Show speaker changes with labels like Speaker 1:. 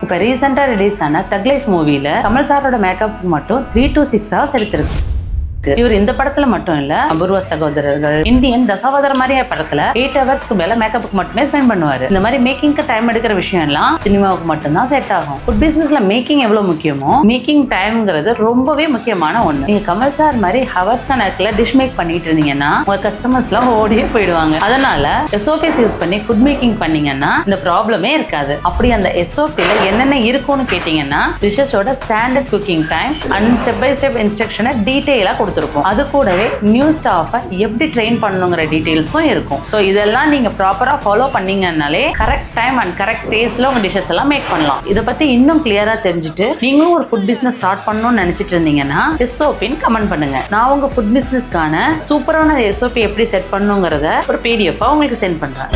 Speaker 1: இப்போ ரீசெண்டா ரிலீஸ் ஆன தக் லைஃப் மூவில கமல் சாரோட மேக்கப் மட்டும் 3 to 6 hours எடுத்திருக்கு. இவர் இந்த படத்துல மட்டும் இல்ல, அபூர்வ சகோதரர்கள், இந்தியன் தசாவதார மாதிரியே படத்துல 8 ஹவர்ஸ்க்கு மேல மேக்கப்புக்கு மட்டுமே ஸ்பெண்ட் பண்ணுவாரு. இந்த மாதிரி மேக்கிங்க்கு டைம் எடுக்கிற விஷயம் எல்லாம் சினிமாவுக்கு மட்டும்தான் செட் ஆகும். ஃபுட் பிசினஸ்ல மேக்கிங் எவ்வளவு முக்கியமோ, மேக்கிங் டைம்ங்கிறது ரொம்பவே முக்கியமான ஒண்ணு. நீங்க கமல் சார் மாதிரி ஹவர்ஸ் கணக்குல டிஷ் மேக் பண்ணிட்டு இருந்தீங்கன்னா உங்க கஸ்டமர்ஸ் எல்லாம் ஓடியே போயிடுவாங்க. அதனால எஸ்ஓபிஸ் யூஸ் பண்ணி ஃபுட் மேக்கிங் பண்ணீங்கன்னா இந்த ப்ராப்ளமே இருக்காது. அப்படி அந்த எஸ்ஓபில என்னென்ன இருக்கும்னு கேட்டீங்கன்னா டிஷஸோட standard cooking time and step by step இன்ஸ்ட்ரக்ஷனை டீடைலா கொடுத்துருக்கும். அது கூடவே நியூ ஸ்டாஃபை எப்படி ட்ரெயின் பண்ணணுங்கிற டீடைல்ஸும் இருக்கும். ஸோ இதெல்லாம் நீங்க ப்ராப்பரா ஃபாலோ பண்ணீங்கன்னாலே கரெக்ட் டைம் அண்ட் கரெக்ட் டேஸ்ட்ல உங்க டிஷஸ் எல்லாம் மேக் பண்ணலாம். இதை பத்தி இன்னும் கிளியரா தெரிஞ்சுட்டு நீங்களும் ஒரு ஃபுட் பிசினஸ் ஸ்டார்ட் பண்ணணும்னு நினைச்சிட்டு இருந்தீங்கன்னா எஸ்ஓபின்னு கமெண்ட் பண்ணுங்க. நான் உங்க ஃபுட் பிசினஸ்க்கான சூப்பரான எஸ்ஓபி எப்படி செட் பண்ணுங்கிறத ஒரு PDF உங்களுக்கு சென்ட் பண்றேன்.